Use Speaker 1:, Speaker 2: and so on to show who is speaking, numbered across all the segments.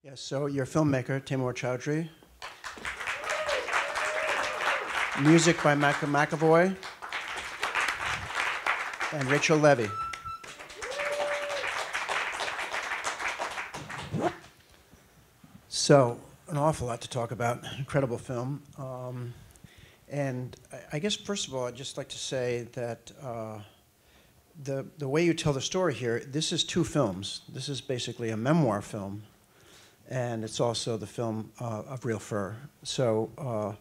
Speaker 1: Yes, so your filmmaker, Taimoor Choudhry. Music by McAvoy and Rachel Levy. So, an awful lot to talk about. Incredible film. And I guess, first of all, I'd just like to say that the way you tell the story here, this is two films. This is basically a memoir film, and it's also the film of Real Fur. So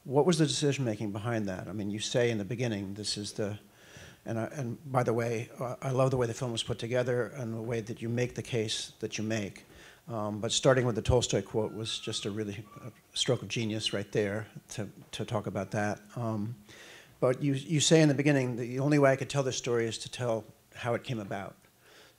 Speaker 1: what was the decision-making behind that? I mean, you say in the beginning, this is the, and by the way, I love the way the film was put together and the way that you make the case that you make. But starting with the Tolstoy quote was just a really stroke of genius right there to talk about that. But you say in the beginning, the only way I could tell this story is to tell how it came about.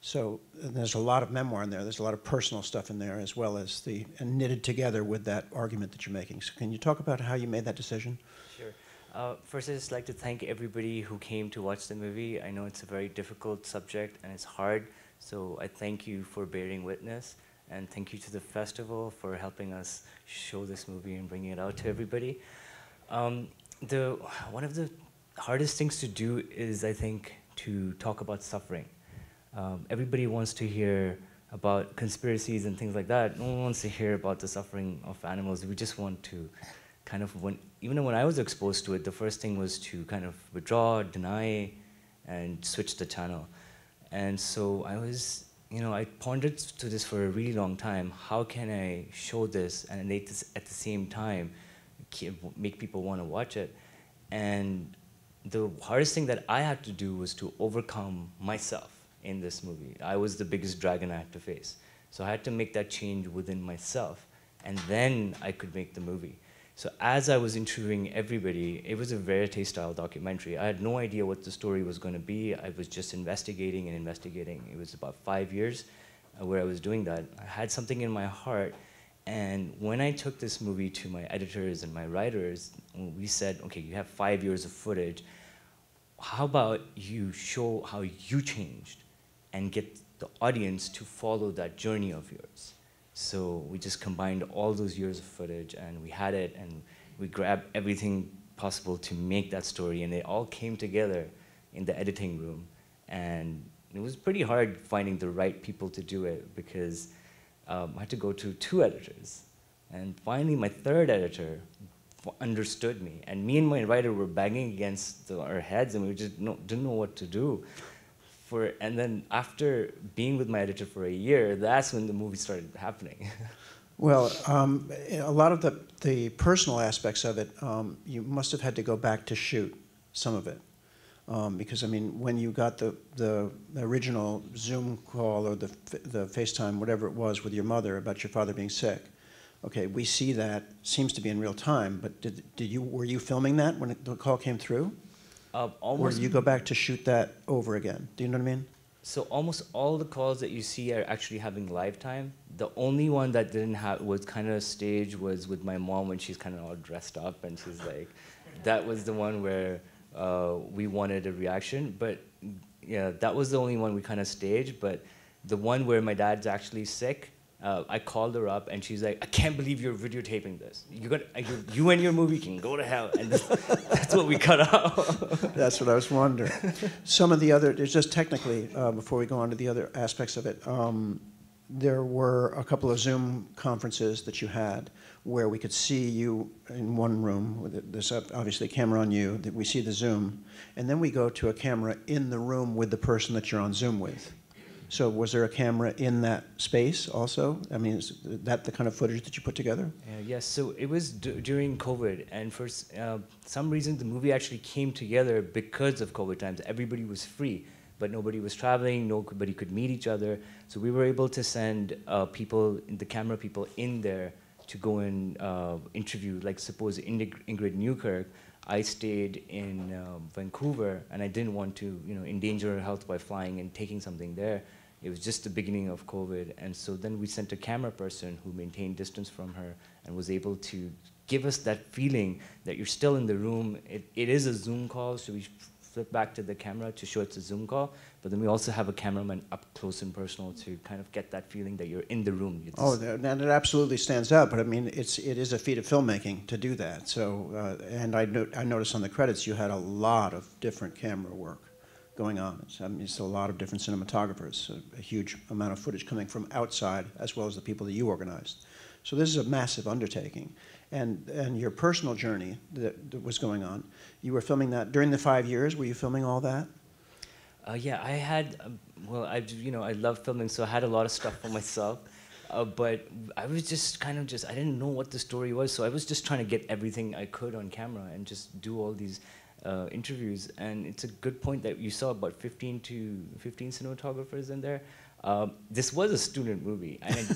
Speaker 1: So there's a lot of memoir in there. There's a lot of personal stuff in there, as well as and knitted together with that argument that you're making. So can you talk about how you made that decision?
Speaker 2: Sure. First, I'd just like to thank everybody who came to watch the movie. I know it's a very difficult subject and it's hard, so I thank you for bearing witness. And thank you to the festival for helping us show this movie and bringing it out to everybody. One of the hardest things to do is, I think, to talk about suffering. Everybody wants to hear about conspiracies and things like that. No one wants to hear about the suffering of animals. We just want to kind of, even when I was exposed to it, the first thing was to kind of withdraw, deny, and switch the channel. And so I pondered to this for a really long time. How can I show this and make this at the same time, make people want to watch it? And the hardest thing that I had to do was to overcome myself in this movie. I was the biggest dragon I had to face. So I had to make that change within myself, and then I could make the movie. So as I was interviewing everybody, it was a verite-style documentary. I had no idea what the story was going to be. I was just investigating and investigating. It was about 5 years where I was doing that. I had something in my heart, and when I took this movie to my editors and my writers, we said, okay, you have 5 years of footage. How about you show how you changed and get the audience to follow that journey of yours? So we just combined all those years of footage, and we had it, and we grabbed everything possible to make that story, and they all came together in the editing room. And it was pretty hard finding the right people to do it, because I had to go to 2 editors. And finally, my 3rd editor understood me, and me and my writer were banging against our heads, and we just didn't know what to do. And then after being with my editor for a year, that's when the movie started happening.
Speaker 1: Well, a lot of the personal aspects of it, you must have had to go back to shoot some of it. Because, I mean, when you got the original Zoom call or the FaceTime, whatever it was, with your mother about your father being sick, okay, we see that, seems to be in real time, but were you filming that when the call came through? Or do you go back to shoot that over again? Do you know what I mean?
Speaker 2: So almost all the calls that you see are actually having live time. The only one that didn't have, was kind of staged, was with my mom when she's kind of all dressed up, and she's like, that was the one where we wanted a reaction. But yeah, that was the only one we kind of staged. But the one where my dad's actually sick, I called her up, and she's like, I can't believe you're videotaping this. You and your movie can go to hell. And that's what we cut out.
Speaker 1: That's what I was wondering. Some of the other, it's just technically, before we go on to the other aspects of it, there were a couple of Zoom conferences that you had where we could see you in one room. There's obviously a camera on you, that we see the Zoom, and then we go to a camera in the room with the person that you're on Zoom with. So was there a camera in that space also? I mean, is that the kind of footage that you put together?
Speaker 2: Yes, so it was during COVID, and for some reason the movie actually came together because of COVID times. Everybody was free, but nobody was traveling, nobody could meet each other. So we were able to send the camera people in there to go and interview, like suppose Ingrid Newkirk. I stayed in Vancouver, and I didn't want to endanger her health by flying and taking something there. It was just the beginning of COVID, and so then we sent a camera person who maintained distance from her and was able to give us that feeling that you're still in the room. It is a Zoom call, so we flip back to the camera to show it's a Zoom call, but then we also have a cameraman up close and personal to kind of get that feeling that you're in the room.
Speaker 1: And it absolutely stands out, but I mean, it is a feat of filmmaking to do that. So, and I noticed on the credits you had a lot of different camera work going on. It's a lot of different cinematographers, a huge amount of footage coming from outside, as well as the people that you organized. So this is a massive undertaking. And your personal journey that was going on, you were filming that during the 5 years. Were you filming all that?
Speaker 2: Yeah, I had, well, I love filming, so I had a lot of stuff for myself. But I was just I didn't know what the story was, so I was just trying to get everything I could on camera and just do all these interviews. And it's a good point that you saw about 15 cinematographers in there. This was a student movie. And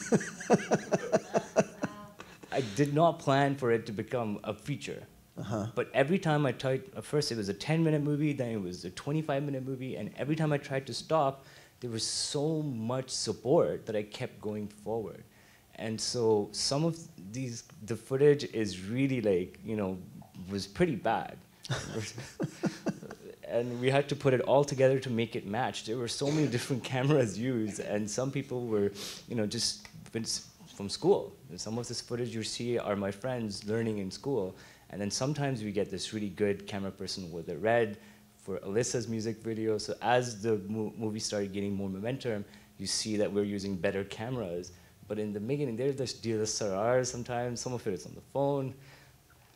Speaker 2: I did not plan for it to become a feature. But every time I tried, at first it was a 10-minute movie, then it was a 25-minute movie, and every time I tried to stop, there was so much support that I kept going forward. And so some of the footage is really like, was pretty bad. And we had to put it all together to make it match. There were so many different cameras used, and some people were, just from school. And some of this footage you see are my friends learning in school. And then sometimes we get this really good camera person with a red for Alyssa's music video. So as the movie started getting more momentum, you see that we're using better cameras. But in the beginning, there's this DSLR sometimes. Some of it is on the phone.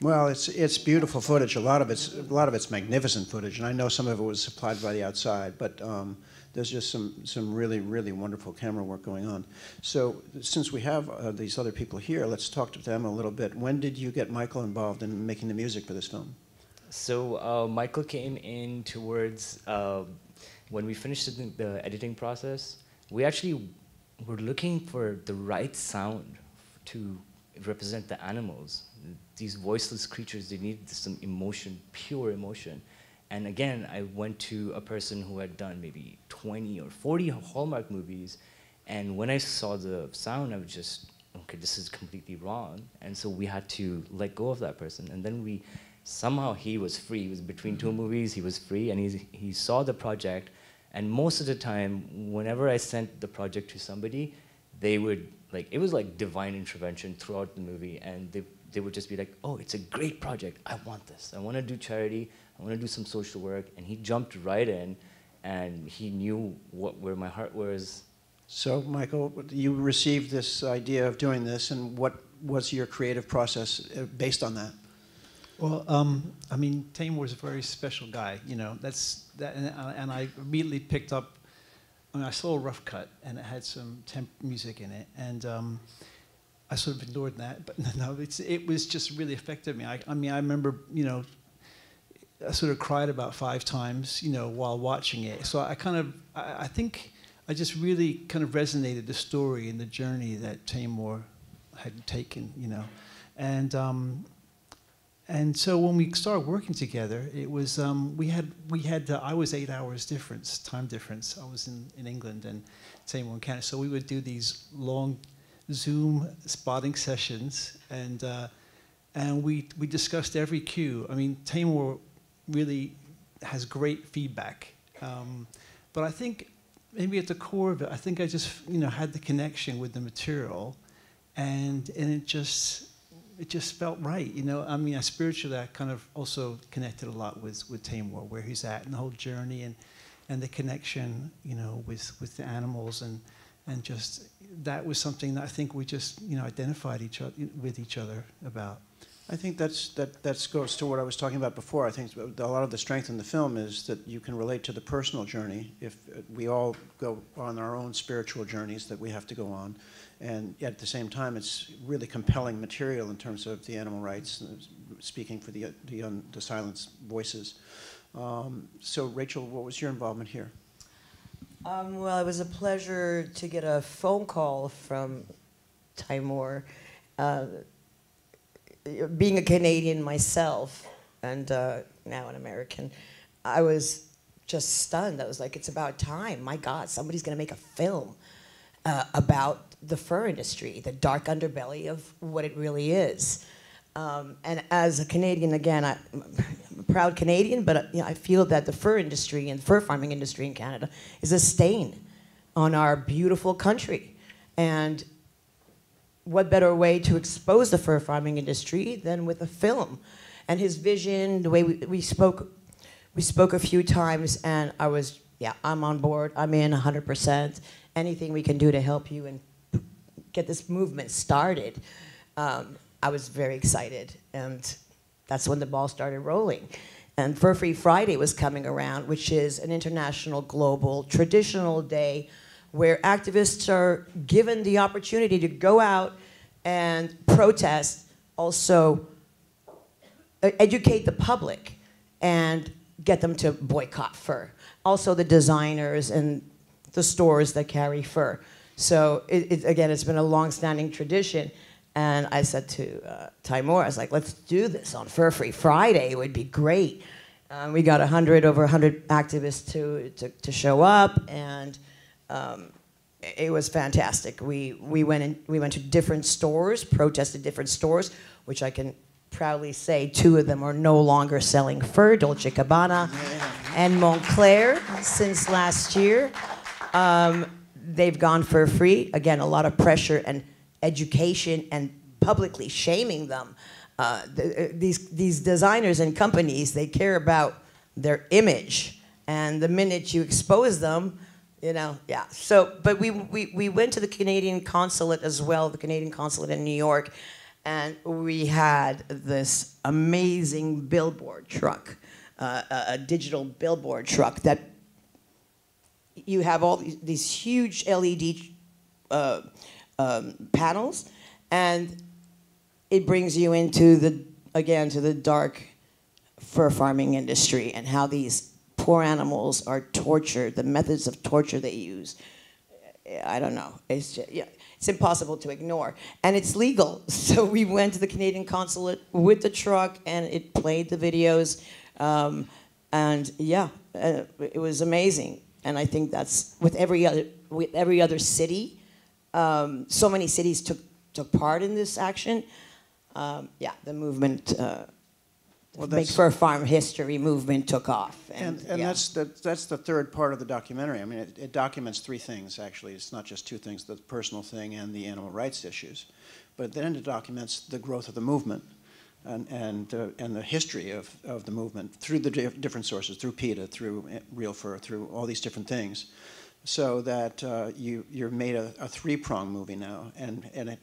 Speaker 1: Well, it's beautiful footage. A lot of it's magnificent footage, and I know some of it was supplied by the outside. But there's just some really, really wonderful camera work going on. So since we have these other people here, let's talk to them a little bit. When did you get Michael involved in making the music for this film?
Speaker 2: So Michael came in towards when we finished the editing process. We actually were looking for the right sound to represent the animals. These voiceless creatures, they need some emotion, pure emotion. And again, I went to a person who had done maybe 20 or 40 Hallmark movies, and when I saw the sound, I was just, okay, this is completely wrong. And so we had to let go of that person. And then somehow he was free. He was between two movies, he was free, and he saw the project. And most of the time, whenever I sent the project to somebody, they would, it was like divine intervention throughout the movie, and they would just be like, oh, it's a great project, I want this. I want to do charity, I want to do some social work. And he jumped right in, and he knew where my heart was.
Speaker 1: So, Michael, you received this idea of doing this, and what was your creative process based on that?
Speaker 3: Well, I mean, Taimoor's a very special guy, and I immediately picked up. I mean, I saw a rough cut, and it had some temp music in it, and I sort of ignored that. But no, it was just really affected me. I mean, I remember, I sort of cried about 5 times, while watching it. So I think I just really kind of resonated the story and the journey that Taimoor had taken, And so when we started working together, it was I was 8 hours time difference. I was in England and Taimoor in Canada. So we would do these long Zoom spotting sessions, and we discussed every cue. I mean, Taimoor really has great feedback, but I think maybe at the core of it, I think I just had the connection with the material, and it just felt right, I mean, spiritually, I kind of also connected a lot with Taimoor, where he's at, and the whole journey, and the connection, with the animals, and just that was something that I think we just, identified with each other about.
Speaker 1: I think that goes to what I was talking about before. I think a lot of the strength in the film is that you can relate to the personal journey. If we all go on our own spiritual journeys that we have to go on, and yet at the same time, it's really compelling material in terms of the animal rights, speaking for the silenced voices. So, Rachel, what was your involvement here?
Speaker 4: Well, it was a pleasure to get a phone call from Taimoor. Being a Canadian myself, and now an American, I was just stunned. I was like, it's about time. My God, somebody's going to make a film about the fur industry, the dark underbelly of what it really is. And as a Canadian, again, I'm a proud Canadian, but I feel that the fur industry and fur farming industry in Canada is a stain on our beautiful country. And what better way to expose the fur farming industry than with a film? And his vision, the way we spoke a few times, and I was, yeah, I'm on board. I'm in 100%. Anything we can do to help you and get this movement started. I was very excited, and that's when the ball started rolling. And Fur Free Friday was coming around, which is an international, global, traditional day where activists are given the opportunity to go out and protest, also educate the public and get them to boycott fur. Also the designers and the stores that carry fur. So again, it's been a long-standing tradition. And I said to Taimoor, I was like, let's do this on Fur Free Friday. It would be great. We got over 100 activists to show up, and it was fantastic. We went to different stores, protested different stores, which I can proudly say 2 of them are no longer selling fur, Dolce Gabbana and Montclair, since last year. They've gone fur free. Again, a lot of pressure and education and publicly shaming them. These designers and companies, they care about their image, and the minute you expose them, yeah. So, but we went to the Canadian consulate as well, the Canadian consulate in New York, and we had this amazing billboard truck, a digital billboard truck that you have all these huge LED panels, and it brings you into to the dark fur farming industry and how these poor animals are tortured, the methods of torture they use. I don't know. It's just, yeah, it's impossible to ignore. And it's legal. So we went to the Canadian consulate with the truck, and it played the videos. And yeah, it was amazing. And I think that's with every other city. So many cities took part in this action. Yeah, the movement, Make Fur Farm History movement took off.
Speaker 1: And
Speaker 4: yeah.
Speaker 1: that's the third part of the documentary. I mean, it documents 3 things, actually. It's not just 2 things, the personal thing and the animal rights issues. But then it documents the growth of the movement and the history of the movement through the different sources, through PETA, through Real Fur, through all these different things. So that you're made a 3-prong movie now, and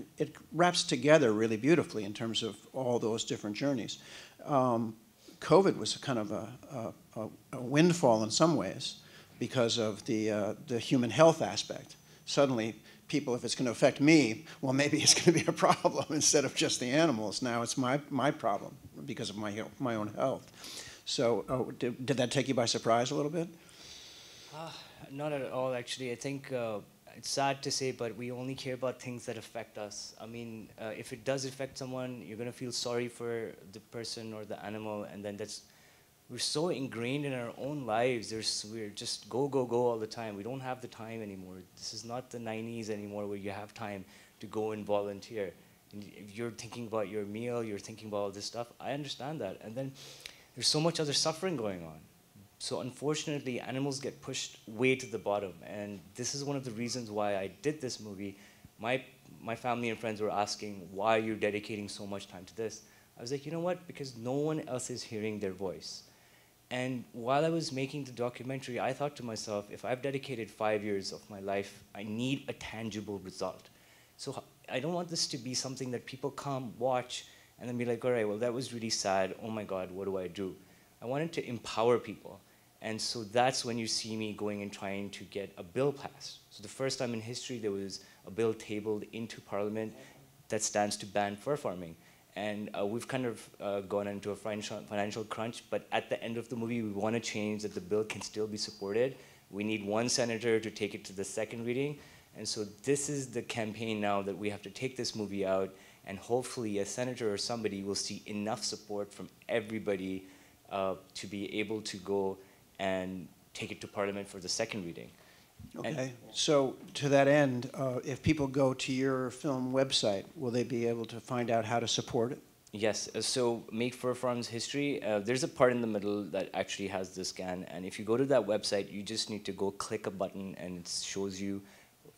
Speaker 1: it wraps together really beautifully in terms of all those different journeys. COVID was kind of a windfall in some ways because of the human health aspect. Suddenly, people, if it's going to affect me, well, maybe it's going to be a problem instead of just the animals. Now it's my problem because of my own health. So did that take you by surprise a little bit?
Speaker 2: Not at all, actually. I think it's sad to say, but we only care about things that affect us. I mean, if it does affect someone, you're going to feel sorry for the person or the animal, and then we're so ingrained in our own lives. We're just go, go, go all the time. We don't have the time anymore. This is not the 90s anymore where you have time to go and volunteer. And if you're thinking about your meal, you're thinking about all this stuff, I understand that. And then there's so much other suffering going on. So unfortunately, animals get pushed way to the bottom, and this is one of the reasons why I did this movie. My family and friends were asking, why are you dedicating so much time to this? I was like, you know what? Because no one else is hearing their voice. And while I was making the documentary, I thought to myself, if I've dedicated 5 years of my life, I need a tangible result. So I don't want this to be something that people come, watch, and then be like, all right, well, that was really sad. Oh my God, what do I do? I wanted to empower people. And so that's when you see me going and trying to get a bill passed. So the first time in history there was a bill tabled into Parliament that stands to ban fur farming. And we've kind of gone into a financial crunch, but at the end of the movie we want to change that the bill can still be supported. We need 1 senator to take it to the 2nd reading. And so this is the campaign now that we have to take this movie out, and hopefully a senator or somebody will see enough support from everybody to be able to go and take it to Parliament for the 2nd reading.
Speaker 1: Okay, so to that end, if people go to your film website, will they be able to find out how to support it?
Speaker 2: Yes, so Make Fur Farms History, there's a part in the middle that actually has the scan, and if you go to that website, you just need to go click a button and it shows you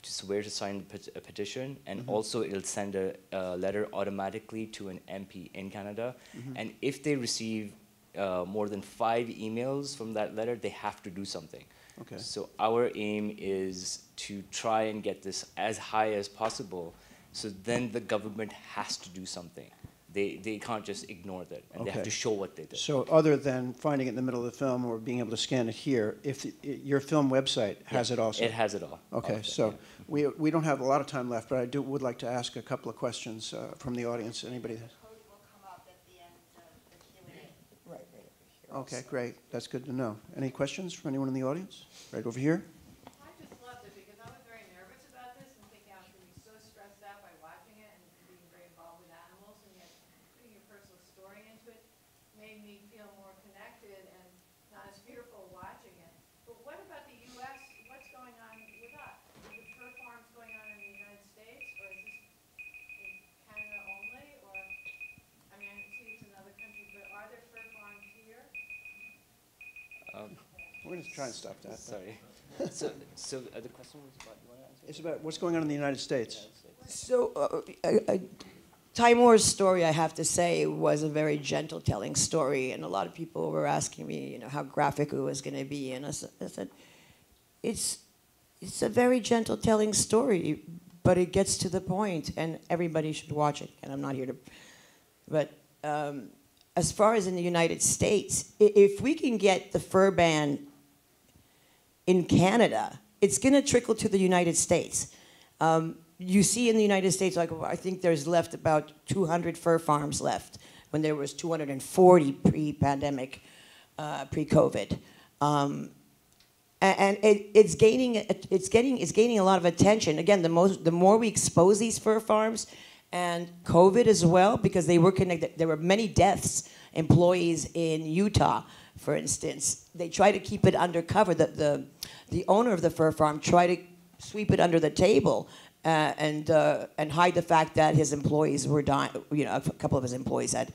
Speaker 2: just where to sign a petition, and also it'll send a letter automatically to an MP in Canada, and if they receive more than 5 emails from that letter, they have to do something.
Speaker 1: Okay.
Speaker 2: So our aim is to try and get this as high as possible, so then the government has to do something. They can't just ignore that, and they have to show what they did.
Speaker 1: So other than finding it in the middle of the film or being able to scan it here, if your film website has it also?
Speaker 2: It has it all.
Speaker 1: Okay, so we don't have a lot of time left, but I would like to ask a couple of questions from the audience. Anybody?
Speaker 5: The code will come up at the end of the Q&A.
Speaker 4: Right here.
Speaker 1: Okay, great. That's good to know. Any questions from anyone in the audience? Right over here.
Speaker 6: I just loved it because I was very nervous about this and thinking I was going to be so stressed out by watching it and being very involved with animals, and yet putting your personal story into it made me feel more connected and not as fearful watching it. But what about the U.S.? What's going on with us? Are the fur farms going on in the United States, or is this in Canada only? Or, I mean, I see it's in other countries, but are there fur farms here?
Speaker 1: We're going to try and stop that.
Speaker 2: Sorry. So the question was about, you want to answer?
Speaker 1: It's about what's going on in the United States.
Speaker 4: So, Taimoor's story, I have to say, was a very gentle telling story, and a lot of people were asking me, you know, how graphic it was going to be, and I said, it's a very gentle telling story, but it gets to the point, and everybody should watch it. And I'm not here to, but as far as in the United States, if we can get the fur ban in Canada, it's going to trickle to the United States. You see in the United States, like, I think there's left about 200 fur farms left when there was 240 pre-pandemic, pre-COVID. And it's gaining a lot of attention. Again, the more we expose these fur farms and COVID as well, because they were connected. There were many deaths, employees in Utah, for instance. They try to keep it undercover. The owner of the fur farm tried to sweep it under the table and hide the fact that his employees were dying. You know, a couple of his employees had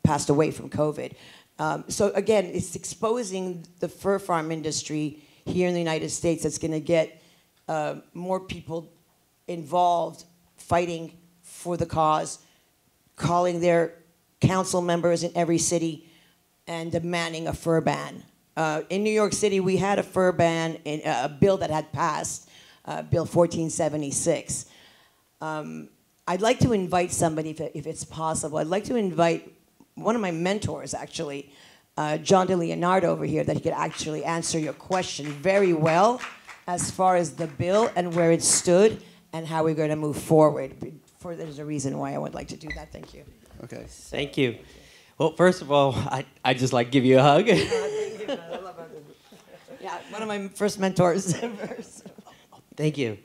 Speaker 4: passed away from COVID. So again, it's exposing the fur farm industry here in the United States that's going to get more people involved, fighting for the cause, calling their council members in every city and demanding a fur ban. In New York City, we had a fur ban, in a bill that had passed, Bill 1476. I'd like to invite somebody, if it's possible. I'd like to invite one of my mentors, actually, John DeLeonardo over here, that he could actually answer your question very well as far as the bill and where it stood and how we're going to move forward. There's a reason why I would like to do that. Thank you.
Speaker 1: Okay.
Speaker 7: Thank you. Well, first of all, I'd just like to give you a hug.
Speaker 4: Thank you. I love it. Yeah, one of my first mentors.
Speaker 7: Thank you.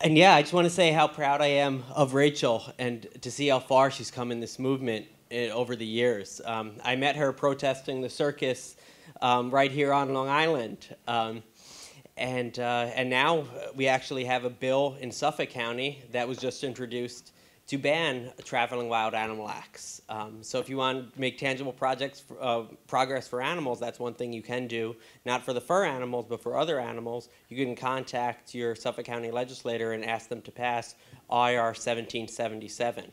Speaker 7: And yeah, I just want to say how proud I am of Rachel and to see how far she's come in this movement over the years. I met her protesting the circus right here on Long Island. And now we actually have a bill in Suffolk County that was just introduced to ban traveling wild animal acts. So if you want to make tangible progress for animals, that's one thing you can do. Not for the fur animals, but for other animals, you can contact your Suffolk County legislator and ask them to pass IR 1777.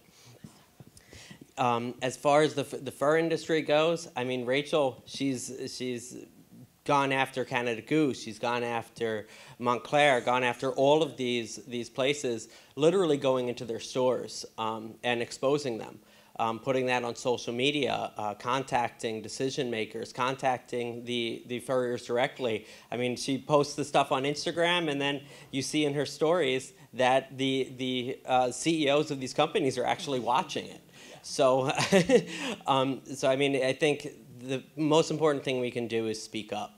Speaker 7: As far as the fur industry goes, I mean, Rachel, she's gone after Canada Goose, she's gone after Montclair, gone after all of these places, literally going into their stores and exposing them, putting that on social media, contacting decision makers, contacting the furriers directly. I mean, she posts the stuff on Instagram, and then you see in her stories that the CEOs of these companies are actually watching it. So, so I mean, I think the most important thing we can do is speak up.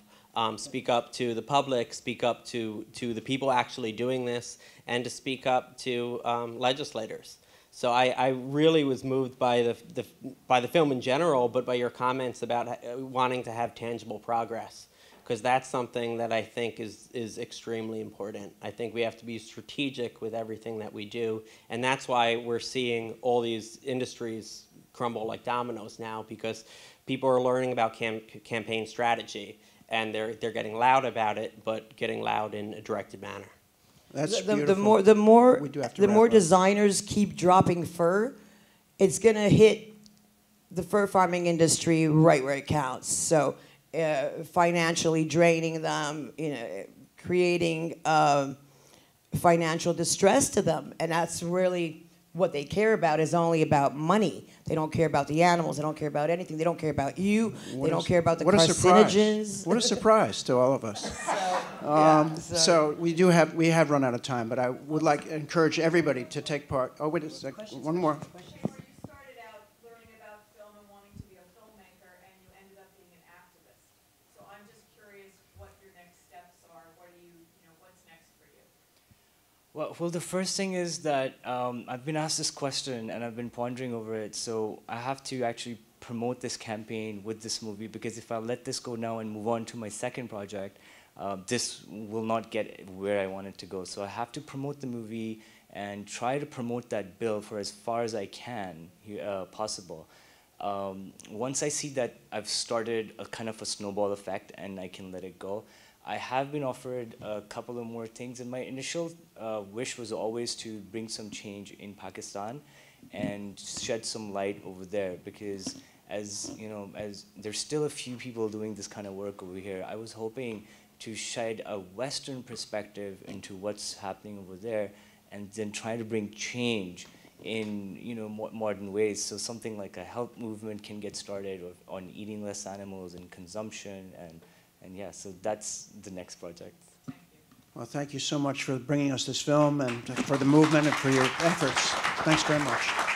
Speaker 7: Speak up to the public, speak up to the people actually doing this, and to speak up to legislators. So I really was moved by the film in general, but by your comments about wanting to have tangible progress, because that's something that I think is extremely important. I think we have to be strategic with everything that we do, and that's why we're seeing all these industries crumble like dominoes now, because people are learning about campaign strategy, and they're getting loud about it, but getting loud in a directed manner.
Speaker 1: That's
Speaker 4: the
Speaker 1: beautiful.
Speaker 4: more
Speaker 1: We do have to
Speaker 4: the
Speaker 1: wrap
Speaker 4: more
Speaker 1: up.
Speaker 4: designers keep dropping fur, it's gonna hit the fur farming industry right where it counts. So financially draining them, creating financial distress to them, and that's really what they care about, is only about money. They don't care about the animals. They don't care about anything. They don't care about you. They don't care about the carcinogens.
Speaker 1: What a surprise to all of us. So we have run out of time, but I would like to encourage everybody to take part. Oh, wait a second. One more.
Speaker 6: You started out learning about film and wanting to be a filmmaker, and you ended up being an activist. So I'm just curious what your next steps are. What are what's next for you?
Speaker 2: Well, the first thing is that I've been asked this question and I've been pondering over it. So I have to actually promote this campaign with this movie, because if I let this go now and move on to my second project, this will not get where I want it to go. So I have to promote the movie and try to promote that bill for as far as I can possible. Once I see that I've started a kind of a snowball effect and I can let it go, I have been offered a couple of more things, and my initial wish was always to bring some change in Pakistan and shed some light over there, because as there's still a few people doing this kind of work over here, I was hoping to shed a Western perspective into what's happening over there, and then try to bring change in modern ways. So something like a health movement can get started on eating less animals and consumption, and yeah, so that's the next project.
Speaker 1: Well, thank you so much for bringing us this film and for the movement and for your efforts. Thanks very much.